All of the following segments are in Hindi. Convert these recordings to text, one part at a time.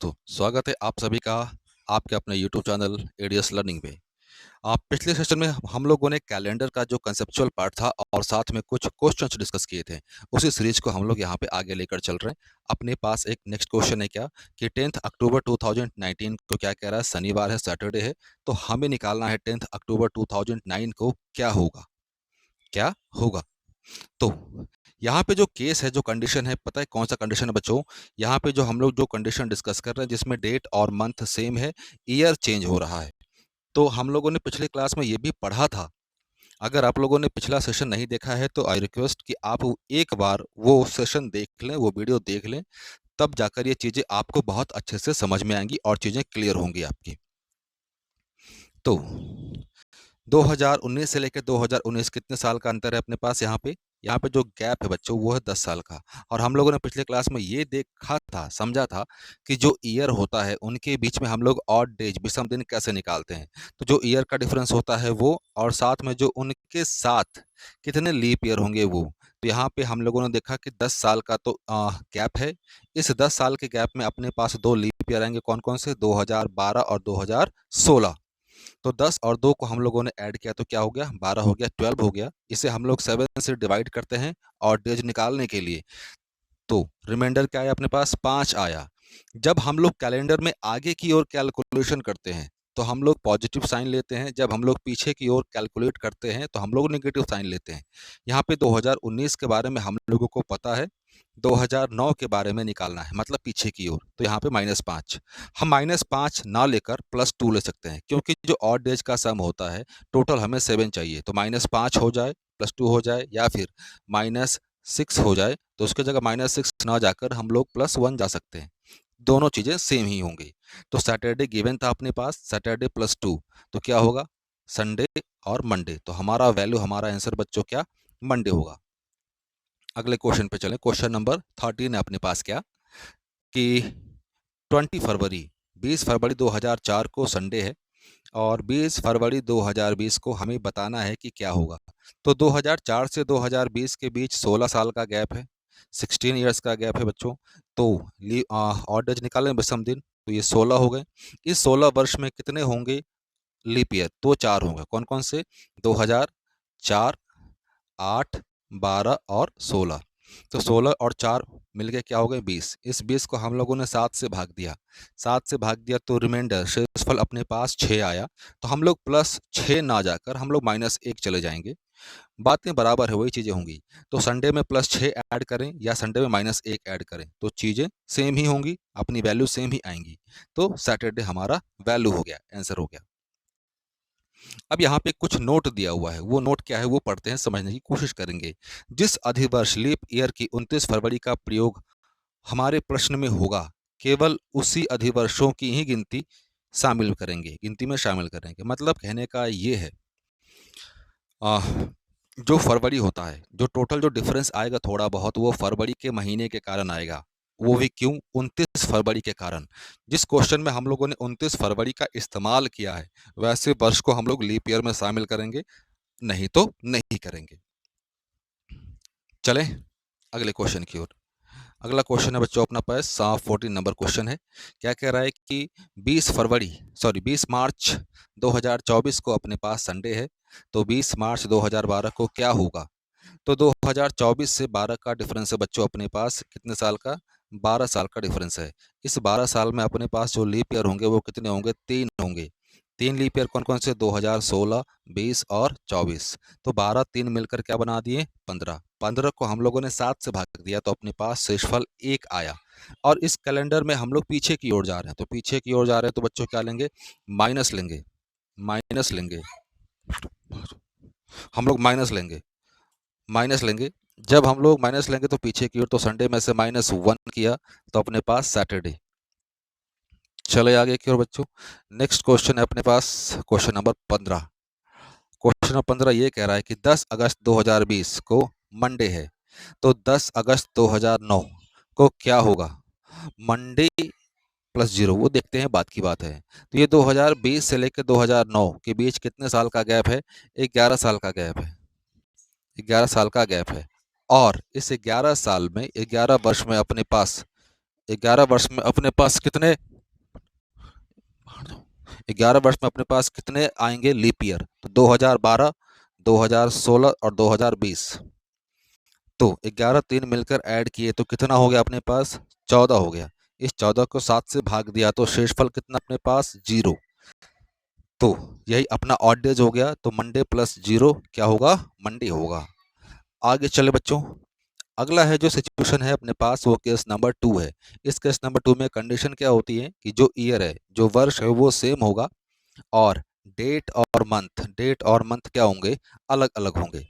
दोस्तों, स्वागत है आप सभी का आपके अपने YouTube चैनल एडीएस लर्निंग पे। आप पिछले सेशन में हम लोगों ने कैलेंडर का जो कंसेप्चुअल पार्ट था और साथ में कुछ क्वेश्चंस डिस्कस किए थे। उसी सीरीज को हम लोग यहाँ पे आगे लेकर चल रहे हैं। अपने पास एक नेक्स्ट क्वेश्चन है क्या कि 10 अक्टूबर 2019 को क्या कह रहा है, शनिवार है, सैटरडे है, तो हमें निकालना है 10 अक्टूबर 2009 को क्या होगा, क्या होगा। तो यहाँ पे जो केस है, जो कंडीशन है, पता है कौन सा कंडीशन है बच्चों? यहाँ पे जो हम लोग जो कंडीशन डिस्कस कर रहे हैं जिसमें डेट और मंथ सेम है, ईयर चेंज हो रहा है। तो हम लोगों ने पिछले क्लास में ये भी पढ़ा था। अगर आप लोगों ने पिछला सेशन नहीं देखा है तो आई रिक्वेस्ट कि आप एक बार वो सेशन देख लें, वो वीडियो देख लें, तब जाकर ये चीज़ें आपको बहुत अच्छे से समझ में आएंगी और चीज़ें क्लियर होंगी आपकी। तो 2019 से लेकर 2019 कितने साल का अंतर है अपने पास यहाँ पे जो गैप है बच्चों वो है 10 साल का। और हम लोगों ने पिछले क्लास में ये देखा था, समझा था कि जो ईयर होता है उनके बीच में हम लोग ऑड डेज, विषम दिन कैसे निकालते हैं। तो जो ईयर का डिफरेंस होता है वो, और साथ में जो उनके साथ कितने लीप ईयर होंगे वो। तो यहाँ पे हम लोगों ने देखा कि 10 साल का तो गैप है। इस 10 साल के गैप में अपने पास 2 लीप ईयर आएंगे, कौन कौन से? 2012 और 2016। तो 10 और 2 को हम लोगों ने ऐड किया तो क्या हो गया? 12 हो गया, 12 हो गया। इसे हम लोग 7 से डिवाइड करते हैं और डेज निकालने के लिए। तो रिमाइंडर क्या आया अपने पास? 5 आया। जब हम लोग कैलेंडर में आगे की ओर कैलकुलेशन करते हैं तो हम लोग पॉजिटिव साइन लेते हैं, जब हम लोग पीछे की ओर कैलकुलेट करते हैं तो हम लोग नेगेटिव साइन लेते हैं। यहाँ पे 2019 के बारे में हम लोगों को पता है, 2009 के बारे में निकालना है, मतलब पीछे की ओर, तो यहाँ पे -5। हम -5 ना लेकर +2 ले सकते हैं, क्योंकि जो ऑड डेज का सम होता है टोटल हमें 7 चाहिए। तो -5 हो जाए, +2 हो जाए, या फिर -6 हो जाए, तो उसके जगह -6 ना जाकर हम लोग +1 जा सकते हैं। दोनों चीज़ें सेम ही होंगी। तो सैटरडे गिवन था अपने पास, सैटरडे +2, तो क्या होगा? संडे और मंडे। तो हमारा वैल्यू, हमारा आंसर बच्चों क्या? मंडे होगा। अगले क्वेश्चन पे चलें। क्वेश्चन नंबर 13 है अपने पास क्या कि 20 फरवरी 20 फरवरी 2004 को संडे है और 20 फरवरी 2020 को हमें बताना है कि क्या होगा। तो 2004 से 2020 के बीच 16 साल का गैप है, 16 ईयर्स का गैप है बच्चों। तो ऑड डेज निकालें विषम दिन, तो ये 16 हो गए। इस 16 वर्ष में कितने होंगे लीप ईयर? तो 4 होंगे। कौन कौन से? 2004, 8, 12 और 16। तो 16 और 4 मिलके क्या हो गए? 20। इस 20 को हम लोगों ने 7 से भाग दिया। 7 से भाग दिया तो रिमाइंडर शेषफल अपने पास 6 आया। तो हम लोग +6 ना जाकर हम लोग -1 चले जाएंगे। बातें बराबर है, वही चीज़ें होंगी। तो संडे में +6 ऐड करें या संडे में -1 ऐड करें तो चीज़ें सेम ही होंगी, अपनी वैल्यू सेम ही आएंगी। तो सैटरडे हमारा वैल्यू हो गया, आंसर हो गया। अब यहाँ पे कुछ नोट दिया हुआ है, वो नोट क्या है वो पढ़ते हैं, समझने की कोशिश करेंगे। जिस अधिवर्ष लीप ईयर की 29 फरवरी का प्रयोग हमारे प्रश्न में होगा, केवल उसी अधिवर्षों की ही गिनती में शामिल करेंगे। मतलब कहने का ये है, जो फरवरी होता है, जो टोटल जो डिफरेंस आएगा थोड़ा बहुत, वो फरवरी के महीने के कारण आएगा। वो भी क्यों? 29 फरवरी के कारण। जिस क्वेश्चन में हम लोगों ने 29 फरवरी का इस्तेमाल किया है, वैसे वर्ष को हम लोग लीप ईयर में शामिल करेंगे, नहीं तो नहीं करेंगे। चलें अगले क्वेश्चन की ओर। अगला क्वेश्चन है बच्चों अपना पास 14 नंबर क्वेश्चन है। क्या कह रहा है कि 20 मार्च 2024 को अपने पास संडे है, तो 20 मार्च 2012 को क्या होगा? तो 2024 से 12 का डिफरेंस है बच्चों अपने पास, कितने साल का? 12 साल का डिफरेंस है। इस 12 साल में अपने पास जो लीप ईयर होंगे वो कितने होंगे? 3 होंगे। 3 लीप ईयर कौन कौन से? 2016, 20 और 24। तो 12 3 मिलकर क्या बना दिए? 15। 15 को हम लोगों ने 7 से भाग दिया तो अपने पास शेषफल 1 आया। और इस कैलेंडर में हम लोग पीछे की ओर जा रहे हैं, तो पीछे की ओर जा रहे हैं तो बच्चों क्या लेंगे? माइनस लेंगे। माइनस लेंगे, हम लोग माइनस लेंगे। जब हम लोग माइनस लेंगे तो पीछे की ओर, तो संडे में से -1 किया तो अपने पास सैटरडे। चले आगे की ओर बच्चों। नेक्स्ट क्वेश्चन है अपने पास क्वेश्चन नंबर 15। क्वेश्चन नंबर 15 ये कह रहा है कि 10 अगस्त 2020 को मंडे है, तो 10 अगस्त 2009 को क्या होगा? मंडे +0, वो देखते हैं, बात की बात है। तो ये 2020 से लेकर 2009 के बीच कितने साल का गैप है? 11 साल का गैप है। 11 साल का गैप है। और इस 11 साल में 11 वर्ष में अपने पास 11 वर्ष में अपने पास कितने 11 वर्ष में अपने पास कितने आएंगे लीप ईयर? तो 2012, 2016 और 2020। तो 11 3 मिलकर ऐड किए तो कितना हो गया अपने पास? 14 हो गया। इस 14 को 7 से भाग दिया तो शेषफल कितना अपने पास? 0। तो यही अपना ऑड डेज हो गया। तो मंडे प्लस 0 क्या होगा? मंडे होगा। आगे चले बच्चों, अगला है जो सिचुएशन है अपने पास, वो केस नंबर 2 है। इस केस नंबर 2 में कंडीशन क्या होती है कि जो ईयर है, जो वर्ष है, वो सेम होगा और डेट और मंथ क्या होंगे? अलग अलग होंगे।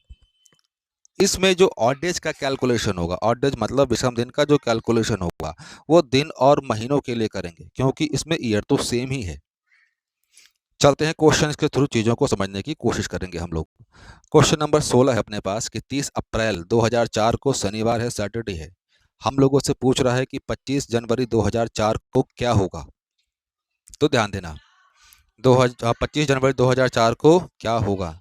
इसमें जो ऑड डेज का कैलकुलेशन होगा, ऑड डेज मतलब विषम दिन का जो कैलकुलेशन होगा, वो दिन और महीनों के लिए करेंगे, क्योंकि इसमें ईयर तो सेम ही है। चलते हैं क्वेश्चन के थ्रू चीज़ों को समझने की कोशिश करेंगे हम लोग। क्वेश्चन नंबर 16 है अपने पास कि 30 अप्रैल 2004 को शनिवार है, सैटरडे है। हम लोगों से पूछ रहा है कि 25 जनवरी 2004 को क्या होगा। तो ध्यान देना, 25 जनवरी 2004 को क्या होगा।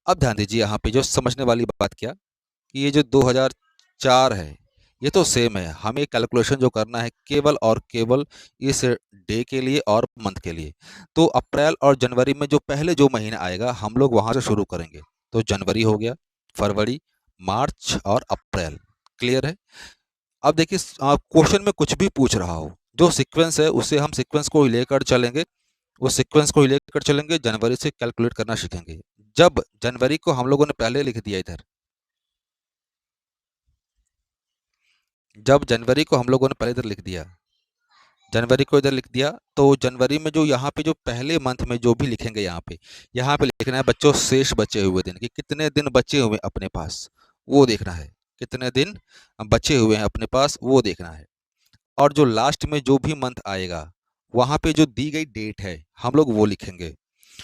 अब ध्यान दीजिए, यहाँ पे जो समझने वाली बात क्या कि ये जो 2004 है, ये तो सेम है। हमें कैलकुलेशन जो करना है केवल और केवल इस डे के लिए और मंथ के लिए। तो अप्रैल और जनवरी में जो पहले जो महीना आएगा, हम लोग वहां से शुरू करेंगे। तो जनवरी हो गया, फरवरी, मार्च और अप्रैल। क्लियर है? अब देखिए, क्वेश्चन में कुछ भी पूछ रहा हो, जो सीक्वेंस है उसे हम सीक्वेंस को ही लेकर चलेंगे। उस सीक्वेंस को ही लेकर चलेंगे, जनवरी से कैलकुलेट करना सीखेंगे। जब जनवरी को हम लोगों ने पहले लिख दिया इधर, जब जनवरी को हम लोगों ने पहले इधर लिख दिया, जनवरी को इधर लिख दिया, तो जनवरी में जो यहाँ पे जो पहले मंथ में जो भी लिखेंगे, यहाँ पे लिखना है बच्चों शेष बचे हुए दिन, कि कितने दिन बचे हुए अपने पास, वो देखना है। कितने दिन बचे हुए हैं अपने पास, वो देखना है। और जो लास्ट में जो भी मंथ आएगा, वहाँ पे जो दी गई डेट है, हम लोग वो लिखेंगे।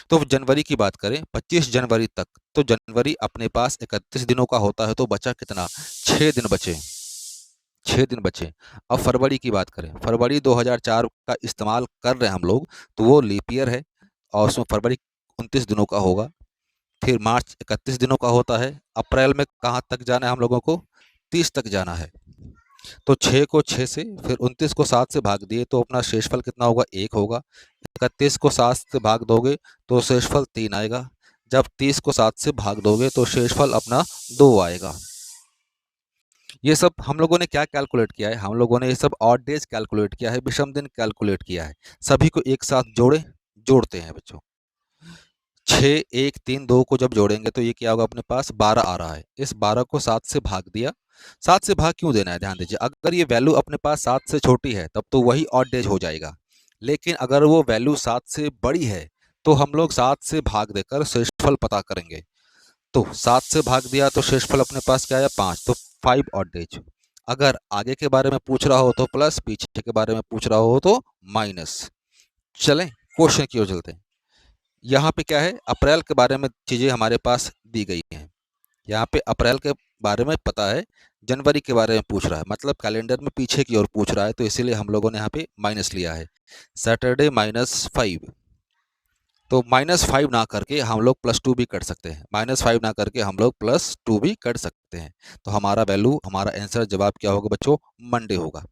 तो जनवरी की बात करें 25 जनवरी तक, तो जनवरी अपने पास 31 दिनों का होता है, तो बचा कितना? 6 दिन बचे। 6 दिन बचे। अब फरवरी की बात करें, फरवरी 2004 का इस्तेमाल कर रहे हैं हम लोग, तो वो लीप ईयर है और उसमें फरवरी 29 दिनों का होगा। फिर मार्च 31 दिनों का होता है। अप्रैल में कहाँ तक जाना है हम लोगों को? 30 तक जाना है। तो 6 को 6 से, फिर 29 को 7 से भाग दिए तो अपना शेषफल कितना होगा? 1 होगा। 31 को 7 से भाग दोगे तो शेषफल 3 आएगा। जब 30 को 7 से भाग दोगे तो शेषफल अपना 2 आएगा। ये सब हम लोगों ने क्या कैलकुलेट किया है? हम लोगों ने ये सब ऑड डेज कैलकुलेट किया है, विषम दिन कैलकुलेट किया है। सभी को एक साथ जोड़ते हैं बच्चों। 6 1 3 2 को जब जोड़ेंगे तो ये क्या होगा? अपने पास 12 आ रहा है। इस 12 को 7 से भाग दिया। 7 से भाग क्यों देना है? ध्यान दीजिए, अगर ये वैल्यू अपने पास 7 से छोटी है तब तो वही ऑड डेज हो जाएगा। लेकिन अगर वो वैल्यू 7 से बड़ी है तो हम लोग 7 से भाग देकर शेषफल पता करेंगे। तो 7 से भाग दिया तो शेषफल अपने पास क्या आया? 5। तो 5 ऑड डेज। अगर आगे के बारे में पूछ रहा हो तो प्लस, पीछे के बारे में पूछ रहा हो तो माइनस। चलें क्वेश्चन की ओर चलते हैं। यहाँ पे क्या है? अप्रैल के बारे में चीज़ें हमारे पास दी गई हैं। यहाँ पे अप्रैल के बारे में पता है, जनवरी के बारे में पूछ रहा है, मतलब कैलेंडर में पीछे की ओर पूछ रहा है, तो इसीलिए हम लोगों ने यहाँ पे माइनस लिया है। सैटरडे -5। तो -5 ना करके हम लोग +2 भी कर सकते हैं। -5 ना करके हम लोग +2 भी कर सकते हैं। तो हमारा वैल्यू, हमारा आंसर, जवाब क्या होगा बच्चों? मंडे होगा।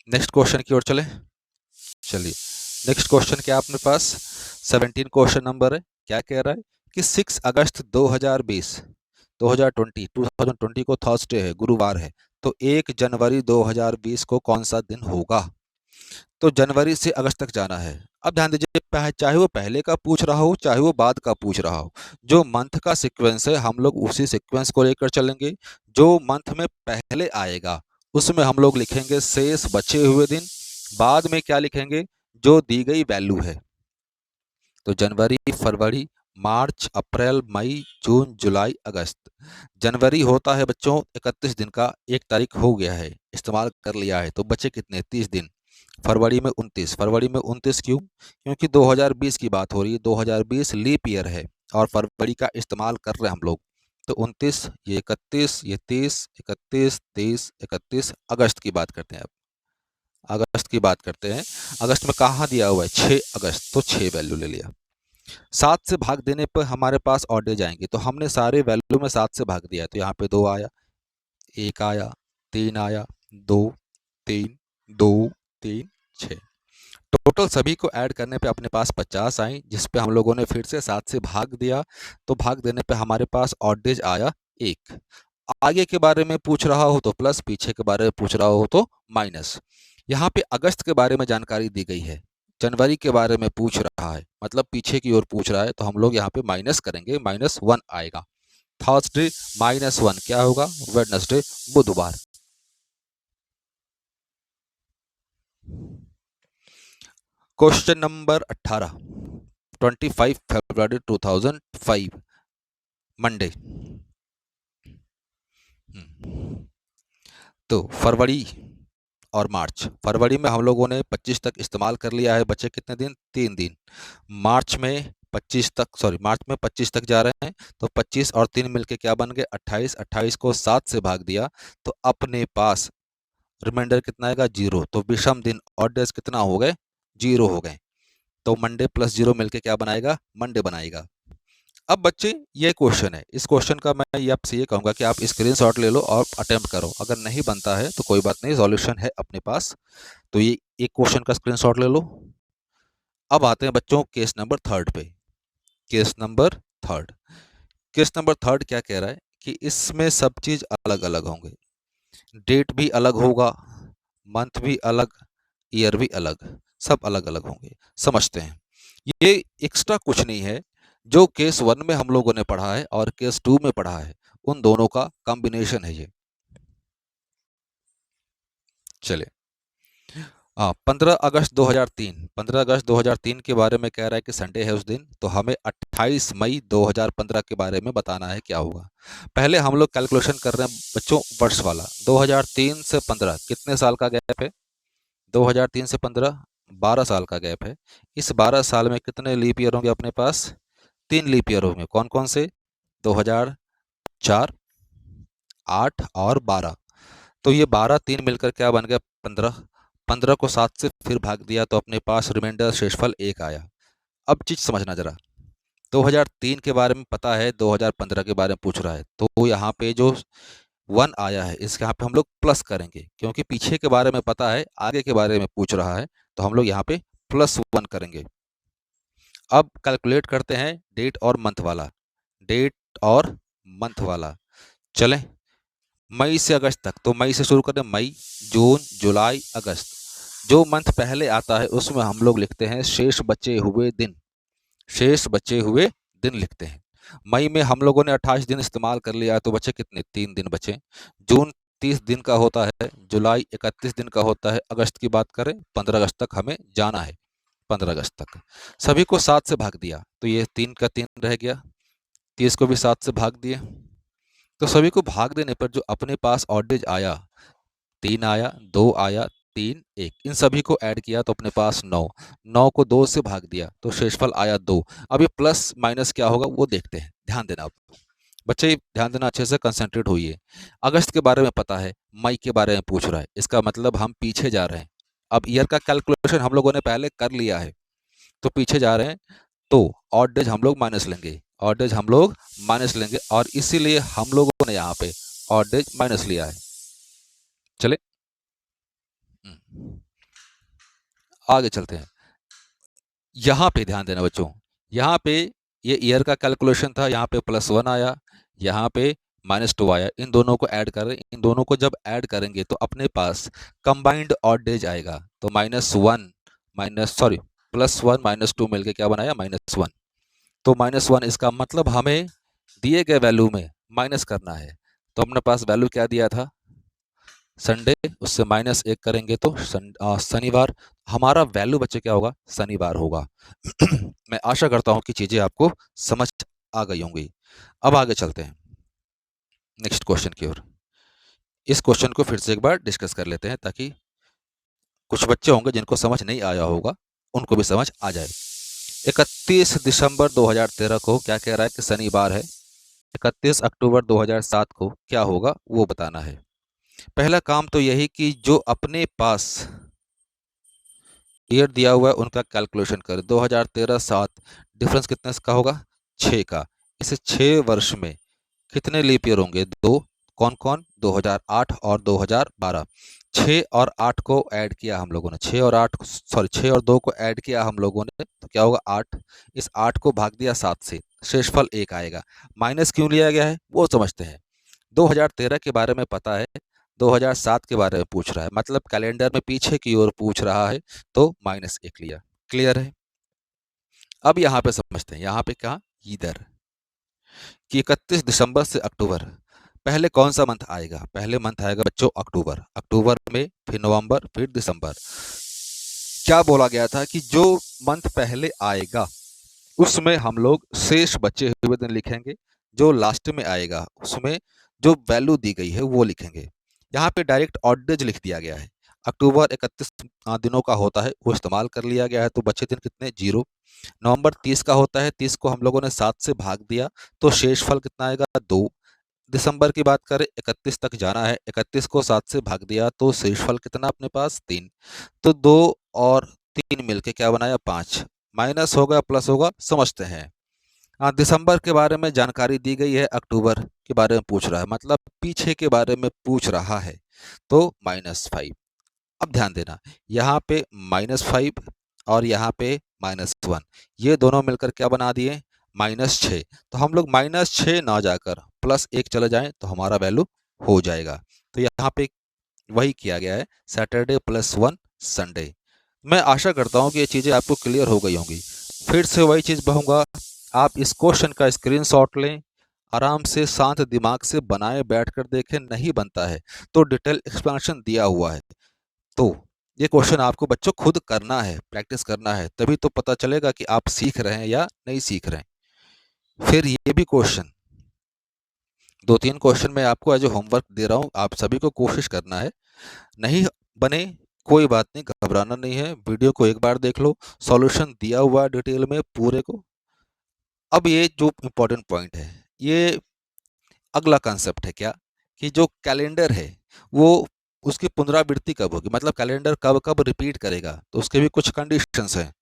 नेक्स्ट क्वेश्चन की ओर चले। चलिए, नेक्स्ट क्वेश्चन क्या अपने पास? 17 क्वेश्चन नंबर है। क्या कह रहा है कि 6 अगस्त 2020, 2020 को थर्सडे है, गुरुवार है, तो 1 जनवरी 2020 को कौन सा दिन होगा? तो जनवरी से अगस्त तक जाना है। अब ध्यान दीजिए, चाहे वो पहले का पूछ रहा हो, चाहे वो बाद का पूछ रहा हो, जो मंथ का सीक्वेंस है हम लोग उसी सीक्वेंस को लेकर चलेंगे। जो मंथ में पहले आएगा उसमें हम लोग लिखेंगे शेष बचे हुए दिन। बाद में क्या लिखेंगे? जो दी गई वैल्यू है। तो जनवरी, फरवरी, मार्च, अप्रैल, मई, जून, जुलाई, अगस्त। जनवरी होता है बच्चों 31 दिन का, 1 तारीख हो गया है, इस्तेमाल कर लिया है, तो बचे कितने? 30 दिन। फरवरी में 29। फरवरी में 29 क्यों? क्योंकि 2020 की बात हो रही है, 2020 लीप ईयर है और फरवरी का इस्तेमाल कर रहे हैं हम लोग। तो 29, ये 31, ये 30, 31, 30, 31, अगस्त की बात करते हैं। अब अगस्त की बात करते हैं। अगस्त में कहाँ दिया हुआ है? 6 अगस्त, तो 6 वैल्यू ले लिया। 7 से भाग देने पर हमारे पास ऑड डेज आएंगे, तो हमने सारे वैल्यू में 7 से भाग दिया, तो यहाँ पे 2 आया, 1 आया, 3 आया, 2, 3, 2, 3, 6। टोटल सभी को ऐड करने पे अपने पास 50 आई, जिस पे हम लोगों ने फिर से 7 से भाग दिया, तो भाग देने पे हमारे पास ऑड डेज आया 1। आगे के बारे में पूछ रहा हो तो प्लस, पीछे के बारे में पूछ रहा हो तो माइनस। यहाँ पे अगस्त के बारे में जानकारी दी गई है, जनवरी के बारे में पूछ रहा है, मतलब पीछे की ओर पूछ रहा है, तो हम लोग यहाँ पे माइनस करेंगे, -1 आएगा। थर्सडे -1 क्या होगा? वेडनेसडे, बुधवार। क्वेश्चन नंबर 18, 25 फरवरी 2005, मंडे। तो फरवरी और मार्च, फरवरी में हम लोगों ने 25 तक इस्तेमाल कर लिया है, बचे कितने दिन? 3 दिन। मार्च में 25 तक, सॉरी मार्च में 25 तक जा रहे हैं, तो 25 और 3 मिलके क्या बन गए? 28। 28 को 7 से भाग दिया तो अपने पास रिमाइंडर कितना आएगा? 0। तो विषम दिन और डेज कितना हो गए? 0 हो गए। तो मंडे प्लस 0 मिलके क्या बनाएगा? मंडे बनाएगा। अब बच्चे ये क्वेश्चन है, इस क्वेश्चन का मैं ये आपसे ये कहूँगा कि आप स्क्रीनशॉट ले लो और अटेम्प्ट करो। अगर नहीं बनता है तो कोई बात नहीं, सॉल्यूशन है अपने पास। तो ये एक क्वेश्चन का स्क्रीनशॉट ले लो। अब आते हैं बच्चों केस नंबर 3 पे। केस नंबर 3, केस नंबर 3 क्या कह रहा है कि इसमें सब चीज अलग अलग होंगे, डेट भी अलग होगा, मंथ भी अलग, ईयर भी अलग, सब अलग अलग होंगे। समझते हैं। ये एक्स्ट्रा कुछ नहीं है, जो केस 1 में हम लोगों ने पढ़ा है और केस 2 में पढ़ा है, उन दोनों का कॉम्बिनेशन है ये। चलिए, 15 अगस्त 2003, 15 अगस्त 2003 के बारे में कह रहा है कि संडे है उस दिन, तो हमें 28 मई 2015 के बारे में बताना है क्या होगा। पहले हम लोग कैलकुलेशन कर रहे हैं बच्चों वर्ष वाला। 2003 से 15 कितने साल का गैप है? 2003 से 15 12 साल का गैप है। इस 12 साल में कितने लीप ईयर होंगे अपने पास? 3 लीप ईयर होंगे। कौन कौन से? 2004, 8 और 12। तो ये 12 3 मिलकर क्या बन गया? 15। 15 को 7 से फिर भाग दिया तो अपने पास रिमाइंडर शेषफल 1 आया। अब चीज समझना जरा, 2003 के बारे में पता है, 2015 के बारे में पूछ रहा है, तो यहाँ पे जो 1 आया है इसके यहाँ पे हम लोग प्लस करेंगे, क्योंकि पीछे के बारे में पता है, आगे के बारे में पूछ रहा है, तो हम लोग यहाँ पे +1 करेंगे। अब कैलकुलेट करते हैं डेट और मंथ वाला, डेट और मंथ वाला। चलें मई से अगस्त तक, तो मई से शुरू करें, मई, जून, जुलाई, अगस्त। जो मंथ पहले आता है उसमें हम लोग लिखते हैं शेष बचे हुए दिन, शेष बचे हुए दिन लिखते हैं। मई में हम लोगों ने 28 दिन इस्तेमाल कर लिया, तो बचे कितने? 3 दिन बचे। जून 30 दिन का होता है, जुलाई 31 दिन का होता है, अगस्त की बात करें 15 अगस्त तक हमें जाना है, 15 अगस्त तक। सभी को 7 से भाग दिया तो ये 3 का 3 रह गया, 30 को भी 7 से भाग दिए। तो सभी को भाग देने पर जो अपने पास ऑडेज आया, 3 आया, 2 आया, 3, 1, इन सभी को ऐड किया तो अपने पास 9। 9 को 2 से भाग दिया तो शेषफल आया 2। अब ये प्लस माइनस क्या होगा वो देखते हैं, ध्यान देना। अब बच्चे ध्यान देना, अच्छे से कंसंट्रेट होइए। अगस्त के बारे में पता है, मई के बारे में पूछ रहा है, इसका मतलब हम पीछे जा रहे हैं। अब ईयर का कैलकुलेशन हम लोगों ने पहले कर लिया है, तो पीछे जा रहे हैं, तो ऑड डेज हम लोग माइनस लेंगे, ऑड डेज हम लोग माइनस लेंगे, और इसीलिए हम लोगों ने यहाँ पे ऑड डेज माइनस लिया है। चले आगे चलते हैं। यहाँ पे ध्यान देना बच्चों, यहाँ पे ये ईयर का कैलकुलेशन था, यहाँ पे +1 आया, यहाँ पे -2 आया। इन दोनों को ऐड करें, इन दोनों को जब ऐड करेंगे तो अपने पास कंबाइंड ऑड डेज आएगा। तो -1 माइनस सॉरी +1 -2 मिलके क्या बनाया? -1। तो -1 इसका मतलब हमें दिए गए वैल्यू में माइनस करना है। तो अपने पास वैल्यू क्या दिया था? संडे, उससे -1 करेंगे तो शनिवार। हमारा वैल्यू बच्चे क्या होगा? शनिवार होगा। मैं आशा करता हूं कि चीजें आपको समझ आ गई होंगी। अब आगे चलते हैं नेक्स्ट क्वेश्चन की ओर। इस क्वेश्चन को फिर से एक बार डिस्कस कर लेते हैं, ताकि कुछ बच्चे होंगे जिनको समझ नहीं आया होगा, उनको भी समझ आ जाए। 31 दिसंबर 2013 को क्या कह रहा है कि शनिवार है। 31 अक्टूबर 2007 को क्या होगा वो बताना है। पहला काम तो यही कि जो अपने पास ईयर दिया हुआ है उनका कैलकुलेशन करें। 2013 7, डिफरेंस कितने का होगा? 6 का। इसे 6 वर्ष में कितने लीप ईयर होंगे? 2। कौन कौन? 2008 और 2012। 6 और 8 को ऐड किया हम लोगों ने, 6 और 8 सॉरी 6 और 2 को ऐड किया हम लोगों ने, तो क्या होगा 8। इस 8 को भाग दिया 7 से, शेषफल 1 आएगा। माइनस क्यों लिया गया है वो समझते हैं। 2013 के बारे में पता है, 2007 के बारे में पूछ रहा है, मतलब कैलेंडर में पीछे की ओर पूछ रहा है, तो -1 लिया। क्लियर है। अब यहाँ पे समझते हैं, यहाँ पे क्या इधर कि 31 दिसंबर से अक्टूबर, पहले कौन सा मंथ आएगा? पहले मंथ आएगा बच्चों अक्टूबर, अक्टूबर में फिर नवंबर फिर दिसंबर। क्या बोला गया था कि जो मंथ पहले आएगा उसमें हम लोग शेष बचे हुए दिन लिखेंगे, जो लास्ट में आएगा उसमें जो वैल्यू दी गई है वो लिखेंगे। यहाँ पे डायरेक्ट ऑड डेज लिख दिया गया है। अक्टूबर 31 दिनों का होता है, वो इस्तेमाल कर लिया गया है, तो बचे दिन कितने? 0। नवंबर 30 का होता है, 30 को हम लोगों ने 7 से भाग दिया, तो शेषफल कितना आएगा? 2। दिसंबर की बात करें, 31 तक जाना है, 31 को 7 से भाग दिया, तो शेषफल कितना अपने पास? 3। तो 2 और 3 मिलके क्या बनाया? 5। माइनस होगा प्लस होगा, समझते हैं। हाँ, दिसंबर के बारे में जानकारी दी गई है, अक्टूबर के बारे में पूछ रहा है, मतलब पीछे के बारे में पूछ रहा है, तो -5। अब ध्यान देना, यहाँ पे -5 और यहाँ पे -1, ये दोनों मिलकर क्या बना दिए? -6। तो हम लोग -6 ना जाकर +1 चले जाएं तो हमारा वैल्यू हो जाएगा। तो यहाँ पे वही किया गया है, सैटरडे +1 संडे। मैं आशा करता हूँ कि ये चीज़ें आपको क्लियर हो गई होंगी। फिर से वही चीज़ कहूँगा, आप इस क्वेश्चन का स्क्रीनशॉट लें, आराम से शांत दिमाग से बनाए, बैठ कर देखें, नहीं बनता है तो डिटेल एक्सप्लेनेशन दिया हुआ है। तो ये क्वेश्चन आपको बच्चों खुद करना है, प्रैक्टिस करना है, तभी तो पता चलेगा कि आप सीख रहे हैं या नहीं सीख रहे हैं। फिर ये भी क्वेश्चन, 2-3 क्वेश्चन मैं आपको एज ए होमवर्क दे रहा हूँ, आप सभी को कोशिश करना है। नहीं बने कोई बात नहीं, घबराना नहीं है, वीडियो को एक बार देख लो, सॉल्यूशन दिया हुआ है डिटेल में पूरे को। अब ये जो इम्पोर्टेंट पॉइंट है, ये अगला कंसेप्ट है क्या, कि जो कैलेंडर है वो उसकी पुनरावृत्ति कब होगी, मतलब कैलेंडर कब कब रिपीट करेगा, तो उसके भी कुछ कंडीशंस हैं।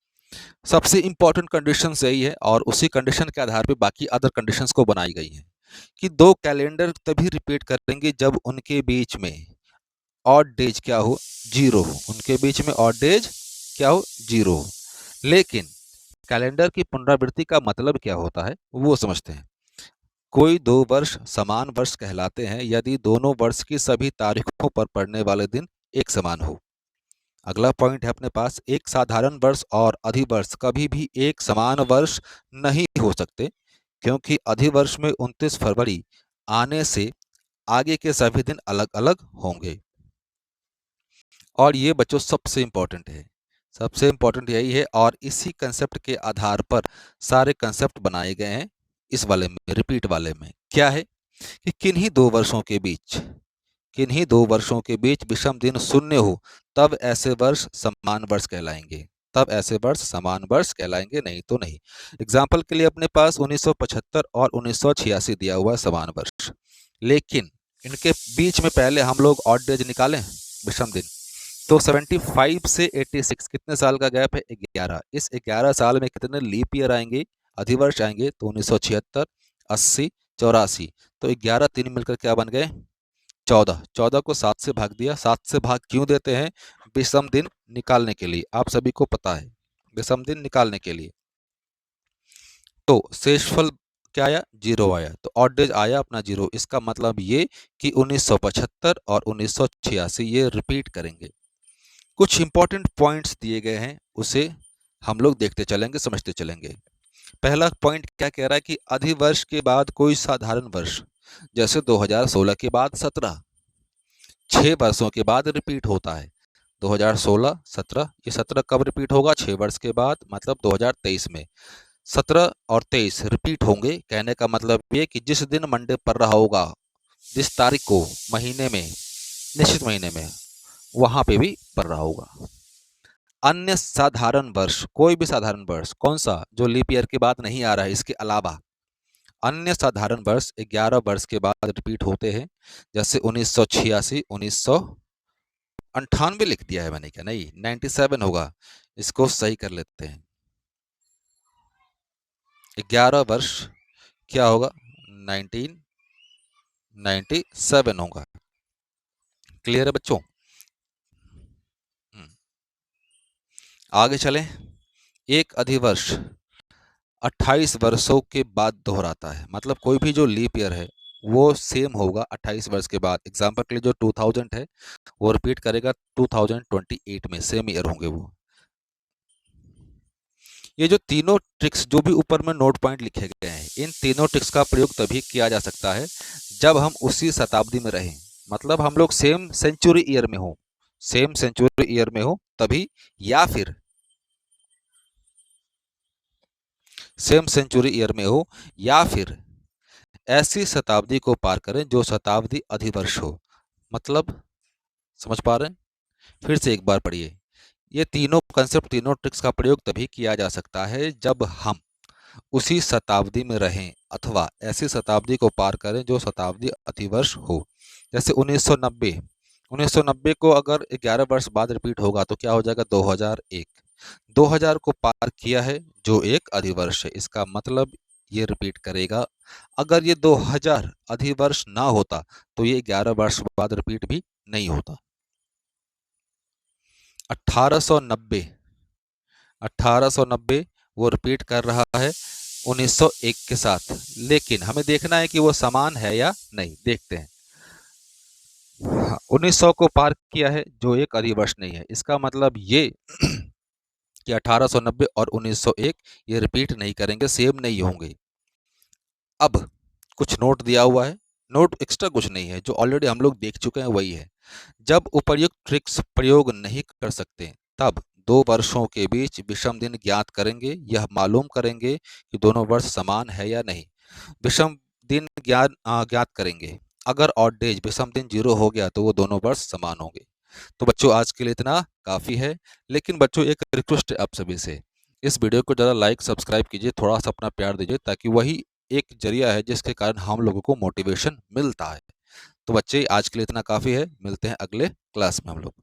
सबसे इंपॉर्टेंट कंडीशंस यही है, और उसी कंडीशन के आधार पे बाकी अदर कंडीशंस को बनाई गई हैं, कि दो कैलेंडर तभी रिपीट करेंगे जब उनके बीच में ऑड डेज क्या हो? 0 हो। उनके बीच में ऑड डेज क्या हो? 0 हो। लेकिन कैलेंडर की पुनरावृत्ति का मतलब क्या होता है वो समझते हैं। कोई दो वर्ष समान वर्ष कहलाते हैं यदि दोनों वर्ष की सभी तारीखों पर पड़ने वाले दिन एक समान हो। अगला पॉइंट है अपने पास, एक साधारण वर्ष और अधिवर्ष कभी भी एक समान वर्ष नहीं हो सकते, क्योंकि अधिवर्ष में 29 फरवरी आने से आगे के सभी दिन अलग अलग होंगे। और ये बच्चों सबसे इम्पोर्टेंट है, सबसे इम्पोर्टेंट यही है, और इसी कंसेप्ट के आधार पर सारे कंसेप्ट बनाए गए हैं। इस वाले में, रिपीट वाले में क्या है कि किन्हीं दो वर्षों के बीच विषम दिन शून्य हो, तब ऐसे वर्ष समान वर्ष कहलाएंगे, तब ऐसे वर्ष समान वर्ष कहलाएंगे, नहीं तो नहीं। एग्जाम्पल के लिए अपने पास 1975 और 1986 दिया हुआ है समान वर्ष, लेकिन इनके बीच में पहले हम लोग ऑड डेज निकालें, विषम दिन। तो 75 से 86 कितने साल का गैप है? 11। इस 11 साल में कितने लीप ईयर आएंगे, अधिवर्ष आएंगे? तो 1976, 80, 84। तो 11 3 मिलकर क्या बन गए? 14। 14 को 7 से भाग दिया। 7 से भाग क्यों देते हैं? विषम दिन निकालने के लिए, आप सभी को पता है, विषम दिन निकालने के लिए। तो शेषफल क्या आया? 0 आया, तो ऑड डेज आया अपना 0। इसका मतलब ये कि 1975 और 1986 ये रिपीट करेंगे। कुछ इंपॉर्टेंट पॉइंट्स दिए गए हैं, उसे हम लोग देखते चलेंगे, समझते चलेंगे। पहला पॉइंट क्या कह रहा है कि अधिवर्ष के बाद कोई साधारण वर्ष, जैसे 2016 के बाद 17, 6 वर्षों के बाद रिपीट होता है। 2016, 17, ये 17 कब रिपीट होगा? 6 वर्ष के बाद, मतलब 2023 में। 17 और 23 रिपीट होंगे, कहने का मतलब ये कि जिस दिन मंडे पड़ रहा होगा, जिस तारीख को महीने में, निश्चित महीने में, वहां पे भी पड़ रहा होगा। अन्य साधारण वर्ष, कोई भी साधारण वर्ष, कौन सा? जो लीप ईयर के बाद नहीं आ रहा है, इसके अलावा अन्य साधारण वर्ष 11 वर्ष के बाद रिपीट होते हैं, जैसे 1986, 1998 लिख दिया है मैंने, क्या? नहीं, 97 होगा, इसको सही कर लेते हैं। 11 वर्ष क्या होगा? 1997 होगा। क्लियर है बच्चों? आगे चलें। एक अधिवर्ष 28 वर्षों के बाद दोहराता है, मतलब कोई भी जो लीप ईयर है वो सेम होगा 28 वर्ष के बाद। एग्जाम्पल के लिए जो 2000 है वो रिपीट करेगा 2028 में, सेम ईयर होंगे वो। ये जो तीनों ट्रिक्स जो भी ऊपर में नोट पॉइंट लिखे गए हैं, इन तीनों ट्रिक्स का प्रयोग तभी किया जा सकता है जब हम उसी शताब्दी में रहें, मतलब हम लोग सेम सेंचुरी ईयर में हो, सेम सेंचुरी ईयर में हो तभी, या फिर सेम सेंचुरी ईयर में हो, या फिर ऐसी शताब्दी को पार करें जो शताब्दी अधिवर्ष हो। मतलब समझ पा रहे हैं? फिर से एक बार पढ़िए। ये तीनों कंसेप्ट, तीनों ट्रिक्स का प्रयोग तभी किया जा सकता है जब हम उसी शताब्दी में रहें अथवा ऐसी शताब्दी को पार करें जो शताब्दी अतिवर्ष हो। जैसे 1990, 1990 को अगर 11 वर्ष बाद रिपीट होगा तो क्या हो जाएगा 2001। 2000 को पार किया है जो एक अधिवर्ष है, इसका मतलब ये रिपीट करेगा। अगर ये 2000 अधिवर्ष ना होता तो ये 11 वर्ष बाद रिपीट भी नहीं होता। 1890, 1890 वो रिपीट कर रहा है 1901 के साथ, लेकिन हमें देखना है कि वो समान है या नहीं। देखते हैं। हाँ, 1900 को पार किया है जो एक अधिवर्ष नहीं है, इसका मतलब ये कि 1890 और 1901 ये रिपीट नहीं करेंगे, सेम नहीं होंगे। अब कुछ नोट दिया हुआ है, नोट एक्स्ट्रा कुछ नहीं है, जो ऑलरेडी हम लोग देख चुके हैं वही है। जब उपर्युक्त ट्रिक्स प्रयोग नहीं कर सकते तब 2 वर्षों के बीच विषम दिन ज्ञात करेंगे, यह मालूम करेंगे कि दोनों वर्ष समान है या नहीं। विषम दिन ज्ञात करेंगे। अगर ऑड डेज विषम दिन 0 हो गया तो वो दोनों वर्ष समान होंगे। तो बच्चों आज के लिए इतना काफ़ी है, लेकिन बच्चों एक रिक्वेस्ट है आप सभी से, इस वीडियो को ज़्यादा लाइक सब्सक्राइब कीजिए, थोड़ा सा अपना प्यार दीजिए, ताकि वही एक जरिया है जिसके कारण हम लोगों को मोटिवेशन मिलता है। तो बच्चे आज के लिए इतना काफ़ी है, मिलते हैं अगले क्लास में हम लोग।